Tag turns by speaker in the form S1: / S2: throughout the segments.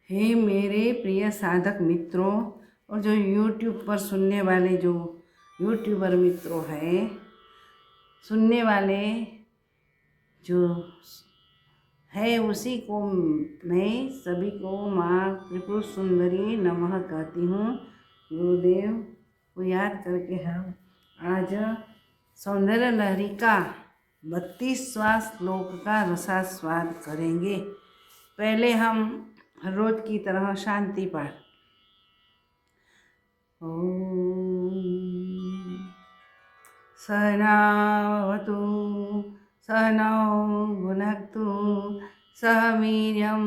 S1: हे मेरे प्रिय साधक मित्रों और जो YouTube पर सुनने वाले जो यूट्यूबर मित्रों हैं, सुनने वाले जो है, उसी को मैं सभी को माँ त्रिपुर सुंदरी नमः कहती हूँ। गुरुदेव को याद करके हम आज सौंदर्य लहरी का 32वां श्लोक का रसास्वाद करेंगे। पहले हम हर रोज की तरह शांति पाठ। ओम सहनावतु सहनौ भुनक्तु सह वीर्यं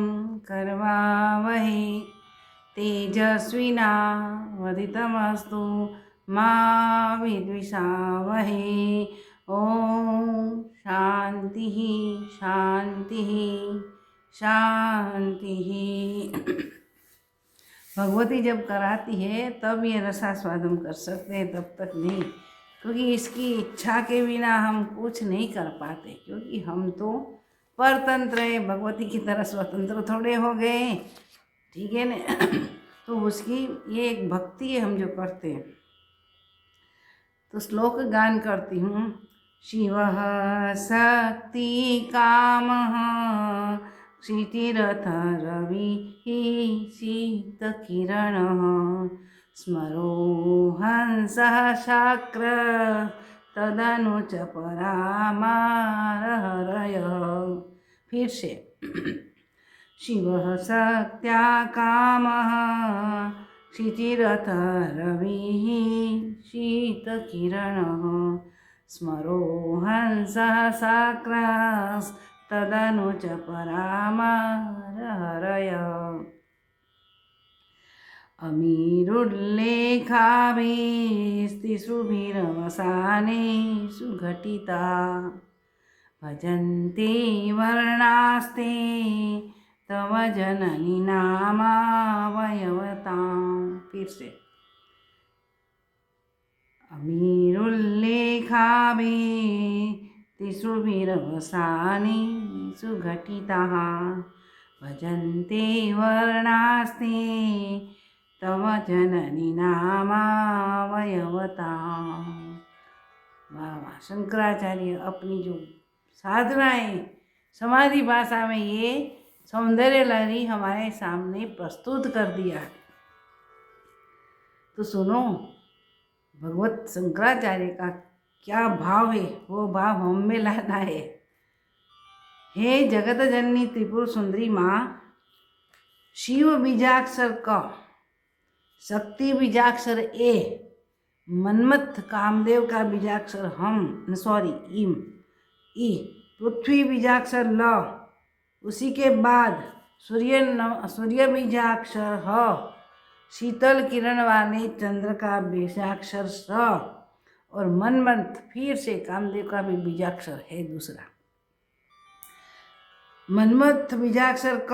S1: करवावहै तेजस्विनावधीतमस्तु मा विद्विषावहै। ओम शांति शांति शांति। भगवती जब कराती है तब ये रसास्वाद हम कर सकते हैं, तब तक नहीं, क्योंकि इसकी इच्छा के बिना हम कुछ नहीं कर पाते, क्योंकि हम तो परतंत्र है, भगवती की तरह स्वतंत्र थोड़े हो गए, ठीक है ना। तो उसकी ये एक भक्ति है हम जो करते हैं। तो श्लोक गान करती हूँ। शिवः शक्ति कामः क्षितिरथ रविः शीतकिरणः स्मरो हंसः शक्र तदनु च परामारहरयः। फिर से। शिवः शक्त्या कामः क्षितिरथ रविः शीतकिरणः स्मरो हंसः शक्रस्तदनु च परामारहरयः। अमीरुल्लेखाभिस्तिसृभिरवसानेषु घटिता भजन्ते वर्णास्ते तव जननी नामावयवतां। फिर से। अमीरुल्लेखाभिस्तिसृभिरवसानेषु घटिताः भजन्ते वर्णास्ते तव जननी नामावयवतां। वाह वाह। शंकराचार्य अपनी जो साधनाएं समाधि भाषा में ये सौंदर्य लहरी हमारे सामने प्रस्तुत कर दिया। तो सुनो, भगवत शंकराचार्य का क्या भाव है, वो भाव हम में लाना है। हे जगत जननी त्रिपुर सुंदरी माँ, शिव बीजाक्षर क, शक्ति बीजाक्षर ए, मन्मथ कामदेव का बीजाक्षर हम इम, ई, पृथ्वी बीजाक्षर ल, उसी के बाद सूर्य बीजाक्षर ह, शीतल किरण वाले चंद्र का बीजाक्षर स, और मन्मथ फिर से कामदेव का भी बीजाक्षर है दूसरा। मन्मथ बीजाक्षर क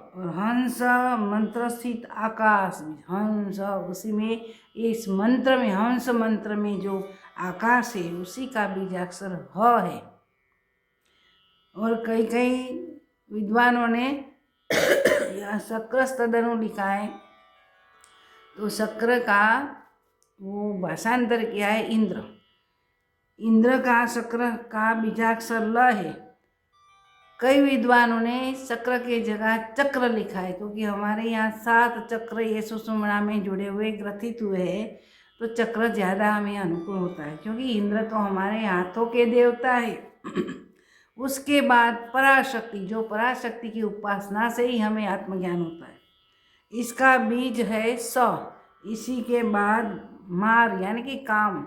S1: और हंस मंत्र स्थित आकाश, हंस उसी में, इस मंत्र में, हंस मंत्र में जो आकाश है उसी का बीजाक्षर ह है। और कई कई विद्वानों ने यह शक्रस्तदनु लिखा है, तो शक्र का वो भाषांतर किया है इंद्र। इंद्र का शक्र का बीजाक्षर ल है। कई विद्वानों ने चक्र के जगह चक्र लिखा है, क्योंकि हमारे यहाँ 7 चक्र ये सुषुम्ना में जुड़े हुए ग्रथित हुए हैं, तो चक्र ज़्यादा हमें अनुकूल होता है, क्योंकि इंद्र तो हमारे हाथों के देवता है। उसके बाद पराशक्ति, जो पराशक्ति की उपासना से ही हमें आत्मज्ञान होता है, इसका बीज है स। इसी के बाद मार यानी कि काम,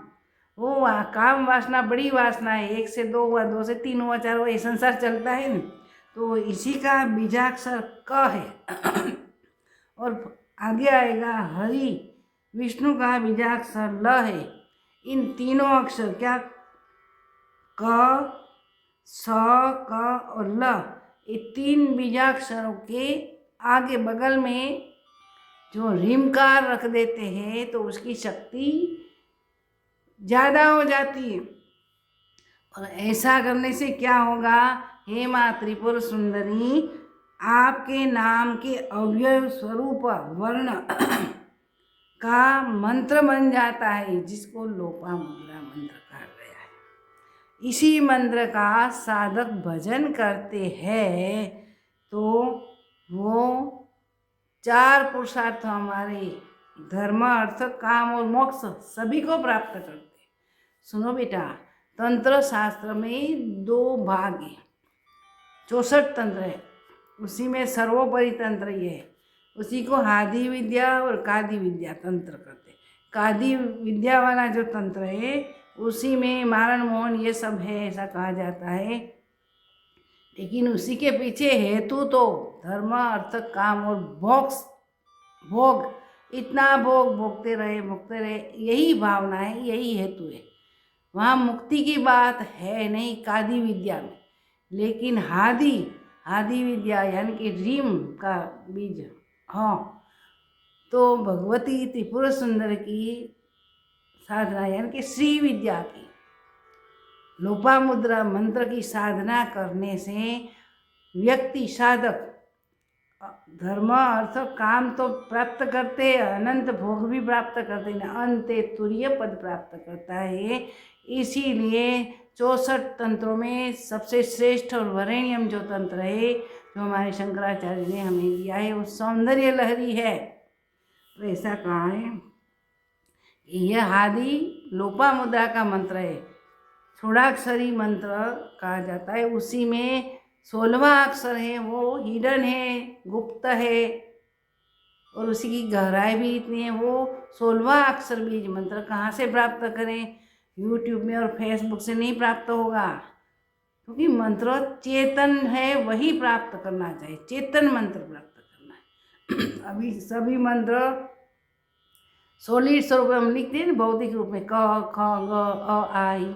S1: वो काम वासना बड़ी वासना है, 1 से 2 हुआ, 2 से 3 हुआ, 4 हुआ, ये संसार चलता है न, तो इसी का बीजाक्षर क है। और आगे आएगा हरि, विष्णु का बीजाक्षर ल है। इन तीनों अक्षर क्या, क, स, क और ल, ये 3 बीजाक्षरों के आगे बगल में जो ऋमकार रख देते हैं, तो उसकी शक्ति ज़्यादा हो जाती है। और ऐसा करने से क्या होगा, हे माँ त्रिपुर सुंदरी, आपके नाम के अव्यय स्वरूप वर्ण का मंत्र बन जाता है, जिसको लोपामुद्रा मंत्र कहा गया है। इसी मंत्र का साधक भजन करते हैं तो वो 4 पुरुषार्थ हमारे धर्म, अर्थ, काम और मोक्ष सभी को प्राप्त करते हैं। सुनो बेटा, तंत्र शास्त्र में 2 भाग है, 64 तंत्र है, उसी में सर्वोपरि तंत्र ये है। उसी को आदि विद्या और कादि विद्या तंत्र करते हैं। कादि विद्या वाला जो तंत्र है उसी में मारण मोहन ये सब है, ऐसा कहा जाता है। लेकिन उसी के पीछे हेतु तो धर्म, अर्थ, काम और भोग, इतना भोग भोगते रहे, यही भावना है, यही हेतु है। वहाँ मुक्ति की बात है नहीं कादि विद्या में। लेकिन आदि विद्या यानी कि रीम का बीज, हाँ, तो भगवती त्रिपुर सुंदर की साधना यानी कि श्री विद्या की लोपामुद्रा मंत्र की साधना करने से व्यक्ति साधक धर्म, अर्थ, काम तो प्राप्त करते, अनंत भोग भी प्राप्त करते हैं, अंते तुरीय पद प्राप्त करता है। इसीलिए 64 तंत्रों में सबसे श्रेष्ठ और वरेण्यम जो तंत्र है, जो हमारे शंकराचार्य ने हमें दिया है, वो सौंदर्य लहरी है। तो ऐसा कहा है कि यह आदि लोपामुद्रा का मंत्र है, छोड़ाक्षरी मंत्र कहा जाता है। उसी में 16वां अक्षर है, वो हिडन है, गुप्त है, और उसी की गहराई भी इतनी है। वो 16वां अक्षर बीज मंत्र कहाँ से प्राप्त करें? यूट्यूब में और फेसबुक से नहीं प्राप्त होगा, क्योंकि मंत्र चेतन है, वही प्राप्त करना चाहिए, चेतन मंत्र प्राप्त करना है। अभी सभी मंत्र सॉलिड स्वरूप में हम लिखते हैं ना, भौतिक रूप में क ख ग अ आ ई,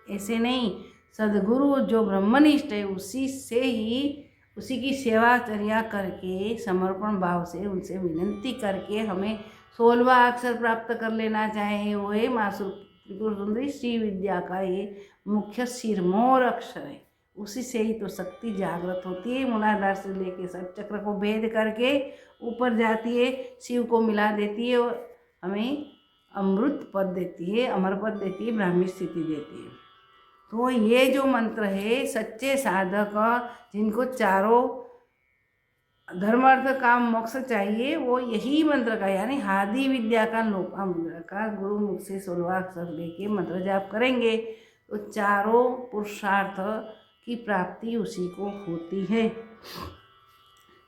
S1: ऐसे नहीं। सदगुरु जो ब्रह्मनिष्ठ है उसी से ही, उसी की सेवाचर्या करके समर्पण भाव से उनसे विनंती करके हमें 16वां अक्षर प्राप्त कर लेना चाहिए। वो है माँ त्रिपुर सुंदरी श्री विद्या का ये मुख्य सिरमौर अक्षर है। उसी से ही तो शक्ति जागृत होती है, मूलाधार से लेके सब चक्र को भेद करके ऊपर जाती है, शिव को मिला देती है और हमें अमृत पद देती है, अमर पद देती है, ब्राह्मी स्थिति देती है। तो ये जो मंत्र है, सच्चे साधक जिनको चारों धर्म, अर्थ, काम, मोक्ष चाहिए, वो यही मंत्र का यानी आदि विद्या का लोपामुद्रा का गुरु मुख से 16वां अक्षर लेके मंत्र जाप करेंगे तो चारों पुरुषार्थ की प्राप्ति उसी को होती है।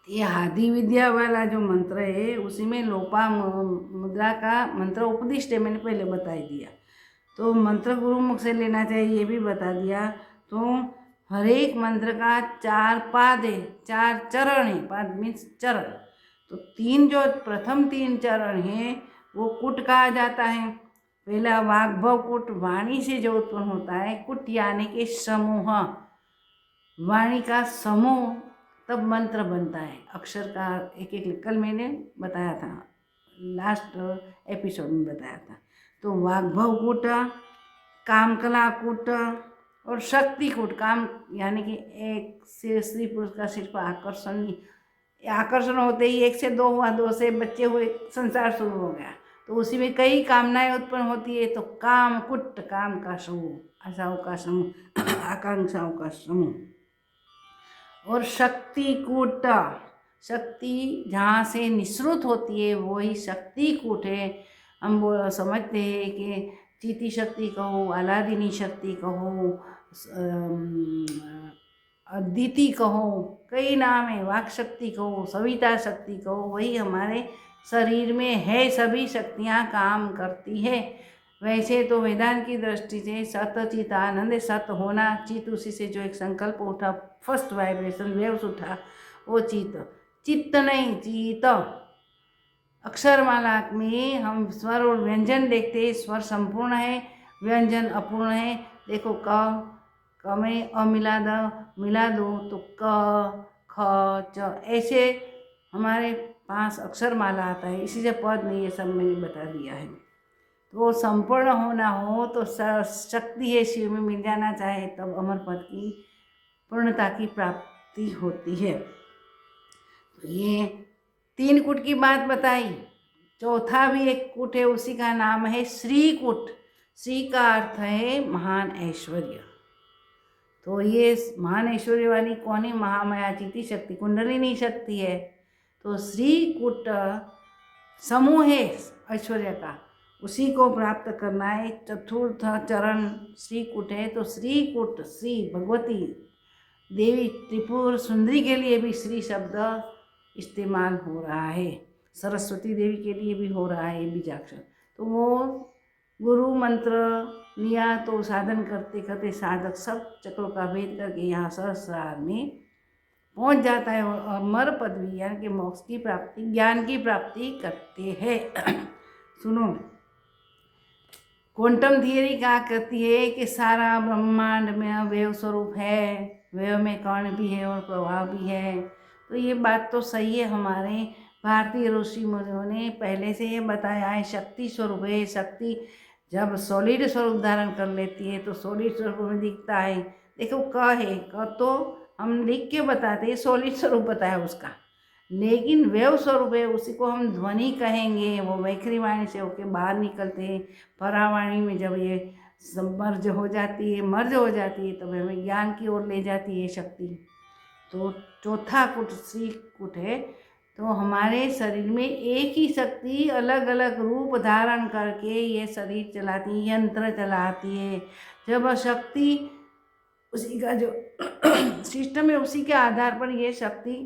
S1: ये आदि विद्या वाला जो मंत्र है उसी में लोपामुद्रा का मंत्र उपदिष्ट है, मैंने पहले बता दिया। तो मंत्र गुरु मुख से लेना चाहिए, ये भी बता दिया। तो हर एक मंत्र का 4 पाद है, 4 चरण है, पाद मीन्स चरण। तो 3 जो प्रथम 3 चरण हैं वो कुट कहा जाता है। पहला वाग्भव कुट, वाणी से जो उत्पन्न होता है, कुट यानी कि समूह, वाणी का समूह, तब मंत्र बनता है। अक्षर का एक एक कल मैंने बताया था, लास्ट एपिसोड में बताया था। तो वाग्भव कूट, कामकला कूट और शक्ति कूट। काम यानी कि एक से स्त्री पुरुष का सिर्फ आकर्षण होते ही 1 से 2 हुआ, 2 से बच्चे हुए, संसार शुरू हो गया। तो उसी में कई कामनाएं उत्पन्न होती है। तो काम कुट, काम का समूह, आशाओं का समूह, आकांक्षाओं का समूह। और शक्ति कूट, शक्ति जहाँ से निःसृत होती है वही शक्ति कूट है। हम वो समझते हैं कि चीती शक्ति कहो, आलादिनी शक्ति कहो, अदिति कहो, कई नाम है, वाक शक्ति कहो, सविता शक्ति कहो, वही हमारे शरीर में है। सभी शक्तियाँ काम करती है। वैसे तो वेदांत की दृष्टि से सत चित आनंद, सत होना, चित उसी से जो एक संकल्प उठा, फर्स्ट वाइब्रेशन वेव्स उठा, वो चित्त नहीं, चित। अक्षरमाला में हम स्वर और व्यंजन देखते हैं, स्वर संपूर्ण है, व्यंजन अपूर्ण है। देखो क में अ मिला दो तो क ख च, ऐसे हमारे 5 अक्षरमाला आता है। इसी से पद नहीं, ये सब मैंने बता दिया है। तो संपूर्ण होना हो तो शक्ति है, शिव में मिल जाना चाहे, तब अमर पद की पूर्णता की प्राप्ति होती है। ये 3 कूट की बात बताई। चौथा भी एक कूट है, उसी का नाम है श्री कूट। श्री का अर्थ है महान ऐश्वर्य। तो ये महान ऐश्वर्य वाली कौन है? महामाया चिति शक्ति, कुंडलिनी शक्ति है। तो श्री कूट समूह है ऐश्वर्य का, उसी को प्राप्त करना है। चतुर्थ चरण श्री कूट है। तो श्री कूट, श्री भगवती देवी त्रिपुर सुंदरी के लिए भी श्री शब्द इस्तेमाल हो रहा है, सरस्वती देवी के लिए भी हो रहा है बीजाक्षर। तो वो गुरु मंत्र लिया तो साधन करते करते साधक सब चक्रों का भेद करके यहाँ सहस्रार में पहुँच जाता है और अमर पदवी यानी कि मोक्ष की प्राप्ति, ज्ञान की प्राप्ति करते हैं। सुनो, क्वांटम थियरी क्या कहती है कि सारा ब्रह्मांड में अवयव स्वरूप है, वैव में कण भी है और प्रभाव भी है। तो ये बात तो सही है। हमारे भारतीय ऋषि मुनियों ने पहले से ये बताया है, शक्ति स्वरूप है। शक्ति जब सॉलिड स्वरूप धारण कर लेती है तो सॉलिड स्वरूप में दिखता है। देखो क है, क तो हम लिख के बताते हैं, सॉलिड स्वरूप बताया उसका, लेकिन वेव स्वरूप है, उसी को हम ध्वनि कहेंगे। वो वैखरी वाणी से होके बाहर निकलते हैं, परावाणी में जब ये मर्ज हो जाती है तब हमें ज्ञान की ओर ले जाती है शक्ति। तो चौथा कूट श्री कूट है। तो हमारे शरीर में एक ही शक्ति अलग अलग रूप धारण करके ये शरीर चलाती है, यंत्र चलाती है। जब शक्ति उसी का जो सिस्टम है उसी के आधार पर ये शक्ति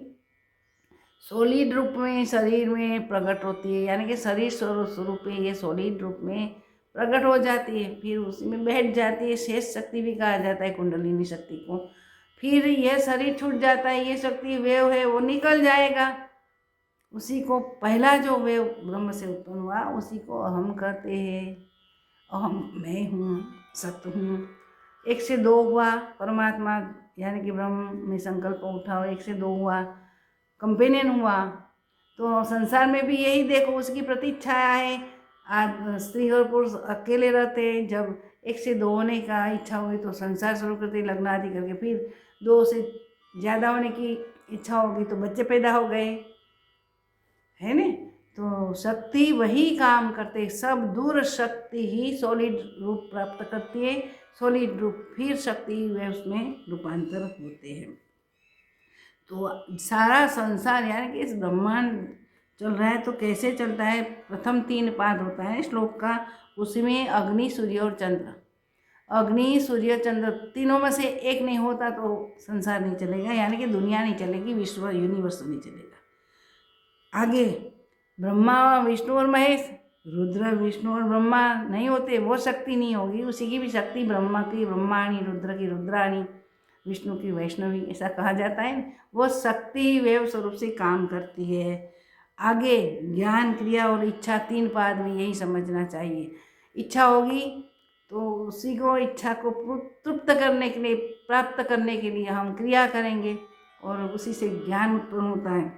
S1: सॉलिड रूप में शरीर में प्रकट होती है, यानी कि शरीर स्वरूप में ये सॉलिड रूप में प्रकट हो जाती है, फिर उसी में बैठ जाती है। शेष शक्ति भी कहा जाता है कुंडलिनी शक्ति को। फिर यह शरीर छूट जाता है, ये शक्ति वेव है वो निकल जाएगा। उसी को पहला जो वेव ब्रह्म से उत्पन्न हुआ उसी को अहम कहते हैं। अहम मैं हूँ, सत्य हूँ। 1 से 2 हुआ परमात्मा, यानी कि ब्रह्म में संकल्प उठा और 1 से 2 हुआ कंपेनियन हुआ। तो संसार में भी यही देखो, उसकी प्रतिच्छाया है। आज स्त्री और पुरुष अकेले रहते हैं, जब 1 से 2 होने का इच्छा हुई तो संसार शुरू करते लग्न आदि करके, फिर 2 से ज़्यादा होने की इच्छा होगी तो बच्चे पैदा हो गए, है न। तो शक्ति वही काम करते, सब दूर शक्ति ही सॉलिड रूप प्राप्त करती है। सॉलिड रूप फिर शक्ति वेव्स में रूपांतर होते हैं। तो सारा संसार यानी कि इस ब्रह्मांड चल रहा है तो कैसे चलता है? प्रथम 3 पाद होता है श्लोक का, उसमें अग्नि, सूर्य और चंद्र। अग्नि, सूर्य, चंद्र तीनों में से एक नहीं होता तो संसार नहीं चलेगा, यानी कि दुनिया नहीं चलेगी, विश्व यूनिवर्स नहीं चलेगा। आगे ब्रह्मा, विष्णु और महेश, रुद्र, विष्णु और ब्रह्मा नहीं होते, वो शक्ति नहीं होगी। उसी की भी शक्ति ब्रह्मा की ब्रह्माणी, रुद्र की रुद्राणी, विष्णु की वैष्णवी, ऐसा कहा जाता है। वो शक्ति वेव स्वरूप से काम करती है। आगे ज्ञान, क्रिया और इच्छा 3 पाद में यही समझना चाहिए। इच्छा होगी तो उसी को इच्छा को तृप्त करने के लिए, प्राप्त करने के लिए हम क्रिया करेंगे और उसी से ज्ञान उत्पन्न होता है।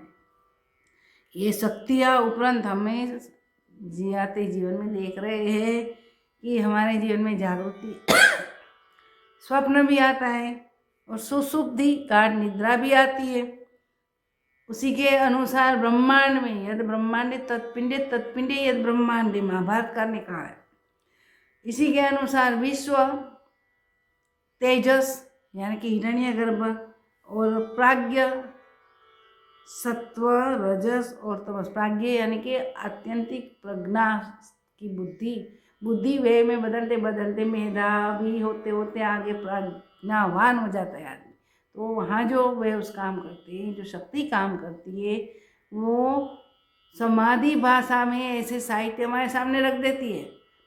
S1: ये शक्तियाँ उपरांत हमें जियाते जीवन में देख रहे हैं कि हमारे जीवन में जागृति स्वप्न भी आता है और सुषुप्ति गाढ़ निद्रा भी आती है। उसी के अनुसार ब्रह्मांड में यद ब्रह्मांडे तत्पिंडे तत्पिंडे यद ब्रह्मांडे, महाभारत का ने कहा है। इसी के अनुसार विश्व, तेजस यानी कि हिरण्यगर्भ और प्राज्ञ, सत्व, रजस और तमस। प्राज्ञ यानी कि आत्यंतिक प्रज्ञा की बुद्धि वे में बदलते बदलते मेधावी होते होते आगे प्रज्ञावान हो जाता है आदमी। तो वहाँ जो वे उस काम करते हैं, जो शक्ति काम करती है, वो समाधि भाषा में ऐसे साहित्य हमारे सामने रख देती है,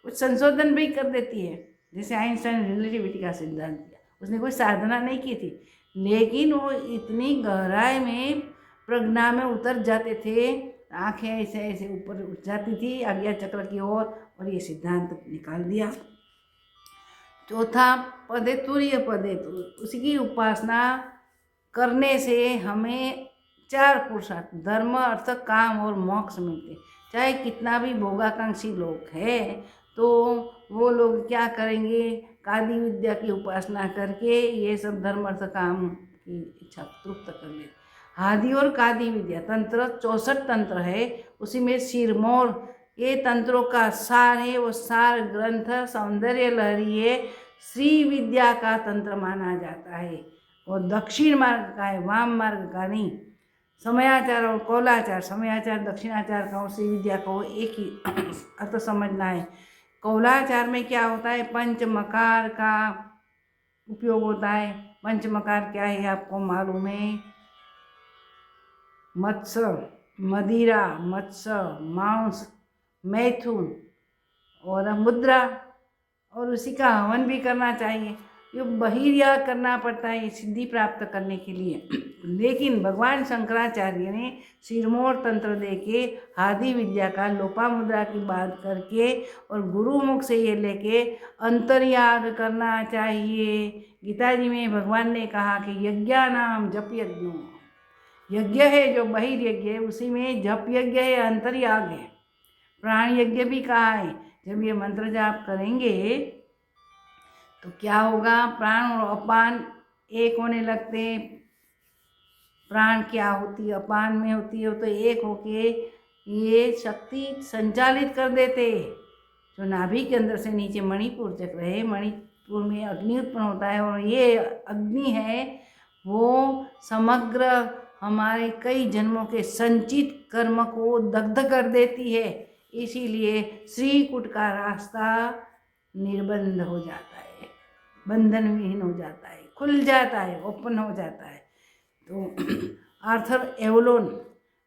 S1: कुछ संशोधन भी कर देती है। जैसे आइंस्टाइन रिलेटिविटी का सिद्धांत दिया, उसने कोई साधना नहीं की थी, लेकिन वो इतनी गहराई में प्रज्ञा में उतर जाते थे, आंखें ऐसे ऐसे ऊपर उठ जाती थी आज्ञा चक्र की ओर, और ये सिद्धांत निकाल दिया। चौथा पद है तुरीय पद है। तो उसी की उपासना करने से हमें 4 पुरुषार्थ, धर्म, अर्थ, काम और मोक्ष मिलते। चाहे कितना भी भोगाकांक्षी लोग हैं तो वो लोग क्या करेंगे? कादी विद्या की उपासना करके ये सब धर्म, अर्थ, काम की इच्छा तृप्त कर ले। आदि और कादि विद्या तंत्र 64 तंत्र है, उसी में सिरमौर ये तंत्रों का सार है। वो सार ग्रंथ सौंदर्य लहरी है, श्री विद्या का तंत्र माना जाता है। और दक्षिण मार्ग का है, वाम मार्ग का नहीं। समयाचार और कौलाचार, समयाचार दक्षिणाचार का और श्री विद्या का एक ही अर्थ समझना है। कौलाचार में क्या होता है, पंचमकार का उपयोग होता है। पंचमकार क्या है आपको मालूम है, मत्स्य, मदिरा, मत्स्य, मांस, मैथुन और मुद्रा, और उसी का हवन भी करना चाहिए। ये बहिर्याग करना पड़ता है सिद्धि प्राप्त करने के लिए। लेकिन भगवान शंकराचार्य ने सिरमौर तंत्र दे के आदि विद्या का लोपामुद्रा की बात करके और गुरुमुख से ये लेके अंतर्याग करना चाहिए। गीता जी में भगवान ने कहा कि यज्ञानाम जप यज्ञो, यज्ञ है जो बहिर्यज्ञ है उसी में जप यज्ञ है, अंतर्याग है। प्राण यज्ञ भी कहा है। जब ये मंत्र जाप करेंगे तो क्या होगा, प्राण और अपान एक होने लगते हैं। प्राण क्या होती है, अपान में होती है, तो एक होके ये शक्ति संचालित कर देते। जो नाभि के अंदर से नीचे मणिपुर चक्र है, मणिपुर में अग्नि उत्पन्न होता है और ये अग्नि है वो समग्र हमारे कई जन्मों के संचित कर्म को दग्ध कर देती है। इसीलिए श्रीकुट का रास्ता निर्बंध हो जाता है, बंधन विहीन हो जाता है, खुल जाता है, ओपन हो जाता है। तो आर्थर एवलोन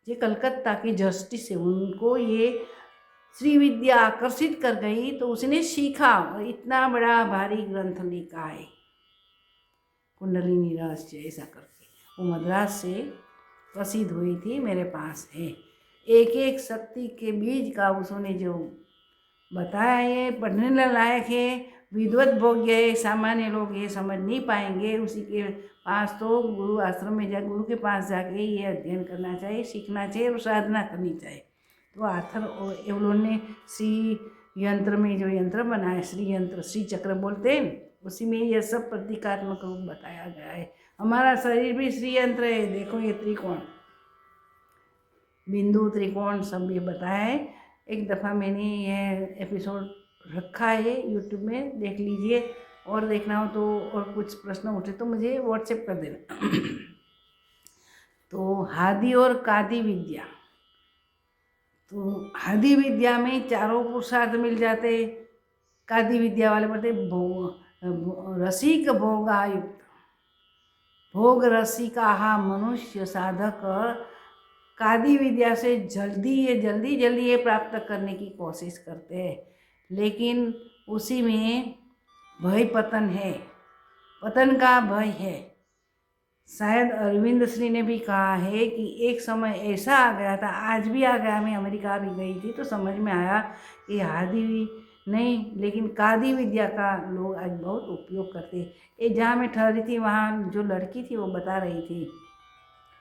S1: जो कलकत्ता की जस्टिस है, उनको ये श्री विद्या आकर्षित कर गई तो उसने सीखा और इतना बड़ा भारी ग्रंथ लिखा है, कुंडलिनी रहस्य ऐसा करके। वो मद्रास से प्रसिद्ध हुई थी, मेरे पास है। एक एक शक्ति के बीज का उसने जो बताया ये पढ़ने लायक है, विद्वत भोग्य है। सामान्य लोग ये समझ नहीं पाएंगे। उसी के पास तो गुरु आश्रम में जा, गुरु के पास जाके ये अध्ययन करना चाहिए, सीखना चाहिए और साधना करनी चाहिए। तो आर्थर एवलोन ने श्री यंत्र में जो यंत्र बनाया, श्री यंत्र, श्री चक्र बोलते हैं, उसी में यह सब प्रतीकात्मक रूप बताया गया है। हमारा शरीर भी श्री यंत्र है। देखो ये त्रिकोण, बिंदु, त्रिकोण सब ये बताया है। एक दफ़ा मैंने यह एपिसोड रखा है यूट्यूब में, देख लीजिए। और देखना हो तो और कुछ प्रश्न उठे तो मुझे व्हाट्सएप कर देना। तो आदि और कादि विद्या, तो आदि विद्या में चारों पुरुषार्थ मिल जाते। कादि विद्या वाले बोलते रसिक भोगायुक्त, भोग रसिका मनुष्य साधक कादि विद्या से जल्दी ये प्राप्त करने की कोशिश करते हैं। लेकिन उसी में भय पतन है, पतन का भय है। शायद अरविंद श्री ने भी कहा है कि एक समय ऐसा आ गया था, आज भी आ गया। मैं अमेरिका भी गई थी तो समझ में आया कि आदि नहीं लेकिन कादि विद्या का लोग आज बहुत उपयोग करते। ये जहाँ मैं ठहरी थी वहाँ जो लड़की थी वो बता रही थी,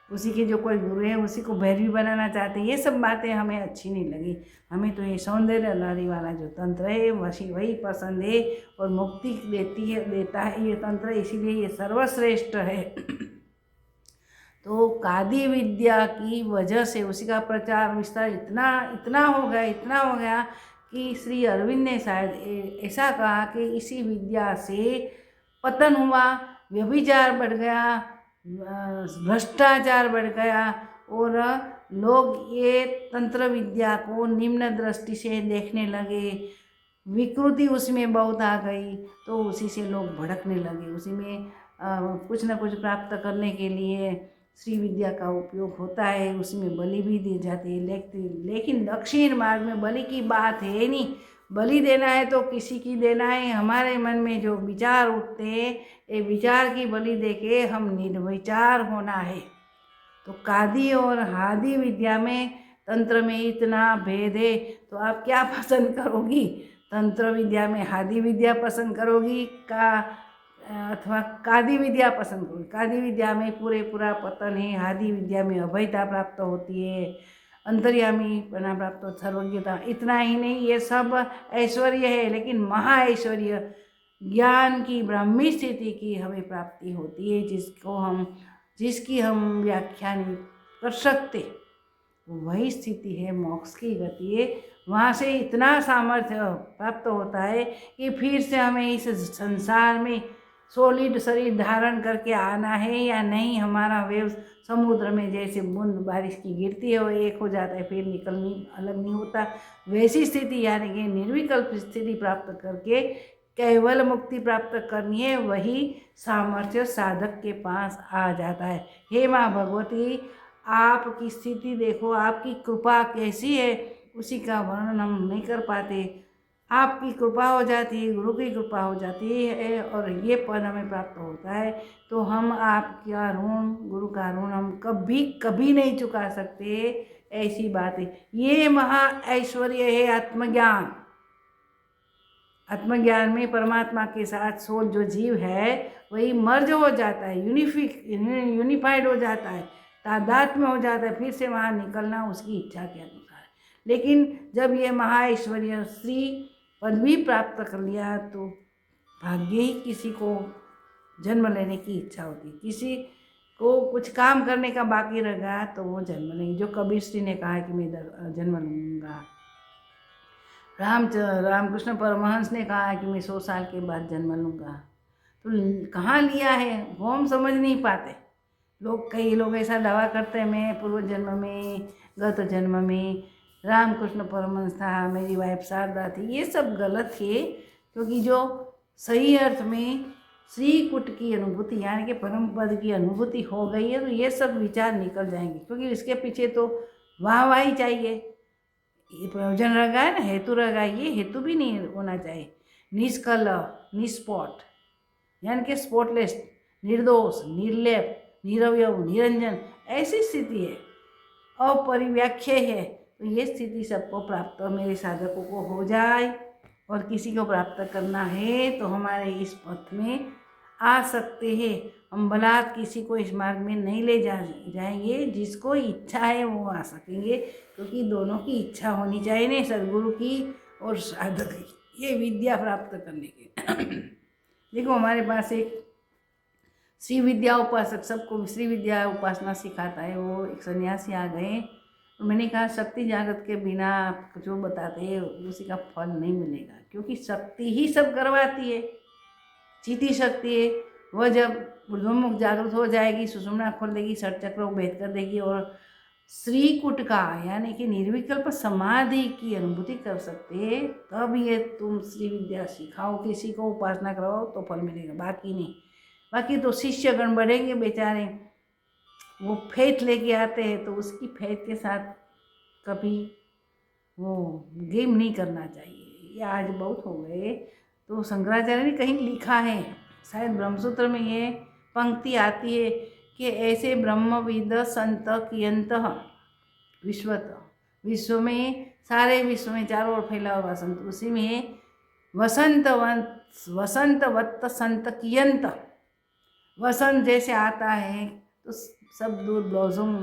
S1: उसी के जो कोई गुरु है उसी को भैरवी बनाना चाहते हैं। ये सब बातें हमें अच्छी नहीं लगी। हमें तो ये सौंदर्य लहरी वाला जो तंत्र है वही पसंद है और मुक्ति देता है ये तंत्र, इसीलिए ये सर्वश्रेष्ठ है। तो कादि विद्या की वजह से उसी का प्रचार विस्तार इतना हो गया कि श्री अरविंद ने शायद ऐसा कहा कि इसी विद्या से पतन हुआ, व्यभिचार बढ़ गया, भ्रष्टाचार बढ़ गया और लोग ये तंत्र विद्या को निम्न दृष्टि से देखने लगे। विकृति उसमें बहुत आ गई तो उसी से लोग भड़कने लगे। उसी में कुछ न कुछ प्राप्त करने के लिए श्री विद्या का उपयोग होता है, उसमें बलि भी दी जाती है। लेकिन दक्षिण मार्ग में बलि की बात है नहीं। बलि देना है तो किसी की देना है। हमारे मन में जो विचार उठते हैं ये विचार की बलि देके हम निर्विचार होना है। तो कादि और आदि विद्या में तंत्र में इतना भेद है तो आप क्या पसंद करोगी? तंत्र विद्या में आदि विद्या पसंद करोगी अथवा कादि विद्या पसंद करोगी? कादि विद्या में पूरा पतन है, आदि विद्या में अभयता प्राप्त होती है, अंतर्यामी बना प्राप्त हो, सर्वज्ञता। इतना ही नहीं, ये सब ऐश्वर्य है लेकिन महा ऐश्वर्य ज्ञान की ब्राह्मी स्थिति की हमें प्राप्ति होती है, जिसको हम जिसकी हम व्याख्या नहीं कर सकते। वही स्थिति है मोक्ष की गति है। वहाँ से इतना सामर्थ्य प्राप्त होता है कि फिर से हमें इस संसार में सॉलिड शरीर धारण करके आना है या नहीं। हमारा वेव समुद्र में जैसे बूंद बारिश की गिरती है वो एक हो जाता है, फिर निकलनी अलग नहीं होता। वैसी स्थिति यानी कि निर्विकल्प स्थिति प्राप्त करके केवल मुक्ति प्राप्त करनी है, वही सामर्थ्य साधक के पास आ जाता है। हे माँ भगवती, आपकी स्थिति देखो, आपकी कृपा कैसी है, उसी का वर्णन हम नहीं कर पाते। आपकी कृपा हो जाती है, गुरु की कृपा हो जाती है और ये पद हमें प्राप्त होता है, तो हम आपका ऋण, गुरु का ऋण हम कभी नहीं चुका सकते। ऐसी बात है। ये महा ऐश्वर्य है आत्मज्ञान। आत्मज्ञान में परमात्मा के साथ सोल जो जीव है वही मर्ज हो जाता है, यूनिफाइड हो जाता है, तादात्म्य हो जाता है। फिर से वहाँ निकलना उसकी इच्छा के अनुसार है। लेकिन जब ये महाऐश्वर्य श्री पदवी प्राप्त कर लिया तो भाग्य ही किसी को जन्म लेने की इच्छा होती है। किसी को कुछ काम करने का बाकी रह गया तो वो जन्म लेंगे। जो कबीर श्री ने कहा है कि मैं जन्म लूँगा, रामकृष्ण परमहंस ने कहा है कि मैं 100 साल के बाद जन्म लूँगा। तो कहाँ लिया है वो हम समझ नहीं पाते। कई लोग ऐसा दावा करते हैं मैं पूर्व जन्म में, गत जन्म में रामकृष्ण परमहंस था, मेरी वाइफ शारदा थी। ये सब गलत है, क्योंकि जो सही अर्थ में श्री कुट की अनुभूति यानी कि परम पद की अनुभूति हो गई है तो ये सब विचार निकल जाएंगे। क्योंकि इसके पीछे तो वाहवाही चाहिए, ये प्रयोजन रह गया है ना, हेतु रह गया। ये हेतु भी नहीं होना चाहिए। निष्कल, निस्पॉट यानी कि स्पॉटलेस, निर्दोष, निर्लेप, निरवयव, निरंजन, ऐसी स्थिति है, अपरिव्याख्या है। तो ये स्थिति सबको प्राप्त मेरे साधकों को हो जाए। और किसी को प्राप्त करना है तो हमारे इस पथ में आ सकते हैं। हम बलात् किसी को इस मार्ग में नहीं ले जाएंगे। जिसको इच्छा है वो आ सकेंगे, क्योंकि दोनों की इच्छा होनी चाहिए ना, सदगुरु की और साधक की, ये विद्या प्राप्त करने की। देखो हमारे पास एक श्री विद्या उपासक सबको श्री विद्या उपासना सिखाता है, वो एक सन्यासी आ गए। तो मैंने कहा शक्ति जागृत के बिना आप जो बताते हैं उसी का फल नहीं मिलेगा, क्योंकि शक्ति ही सब करवाती है। चीती शक्ति है, वह जब ऊर्ध्वमुख जागृत हो जाएगी, सुषुम्ना खोल देगी, षट चक्र को भेद कर देगी और श्रीकुट का यानी कि निर्विकल्प समाधि की अनुभूति कर सकते हैं। तब ये तुम श्री विद्या सिखाओ, किसी को उपासना कराओ तो फल मिलेगा, बाकी नहीं। बाकी तो शिष्यगण बढ़ेंगे बेचारे, वो फेथ लेके आते हैं तो उसकी फेथ के साथ कभी वो गेम नहीं करना चाहिए। ये आज बहुत हो गए। तो शंकराचार्य ने कहीं लिखा है, शायद ब्रह्मसूत्र में ये पंक्ति आती है कि ऐसे ब्रह्मविद संत कियंत विश्वत, विश्व में सारे विश्व में चारों ओर फैला हुआ संत, उसी में वसंतवत संत कियंत। वसंत जैसे आता है तो सब दूर ब्लॉसम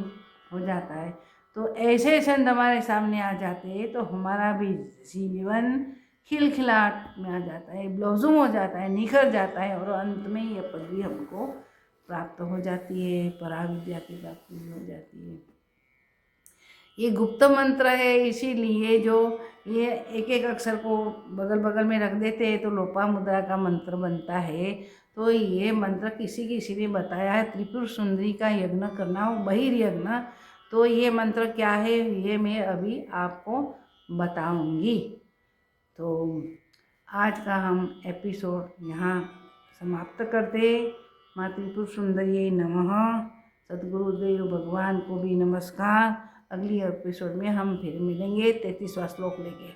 S1: हो जाता है। तो ऐसे संत हमारे सामने आ जाते हैं तो हमारा भी जीवन खिलखिलाहट में आ जाता है, ब्लॉसम हो जाता है, निखर जाता है और अंत में यह पदवी हमको प्राप्त हो जाती है, पराविद्या की प्राप्ति हो जाती है। ये गुप्त मंत्र है, इसीलिए जो ये एक एक अक्षर को बगल बगल में रख देते हैं तो लोपामुद्रा का मंत्र बनता है। तो ये मंत्र किसी ने बताया है, त्रिपुर सुंदरी का यज्ञ करना हो, बहिर्यज्ञ। तो ये मंत्र क्या है ये मैं अभी आपको बताऊंगी। तो आज का हम एपिसोड यहाँ समाप्त करते। माँ त्रिपुर सुंदरी नमः। सद्गुरुदेव भगवान को भी नमस्कार। अगली एपिसोड में हम फिर मिलेंगे 33वां श्लोक लेके।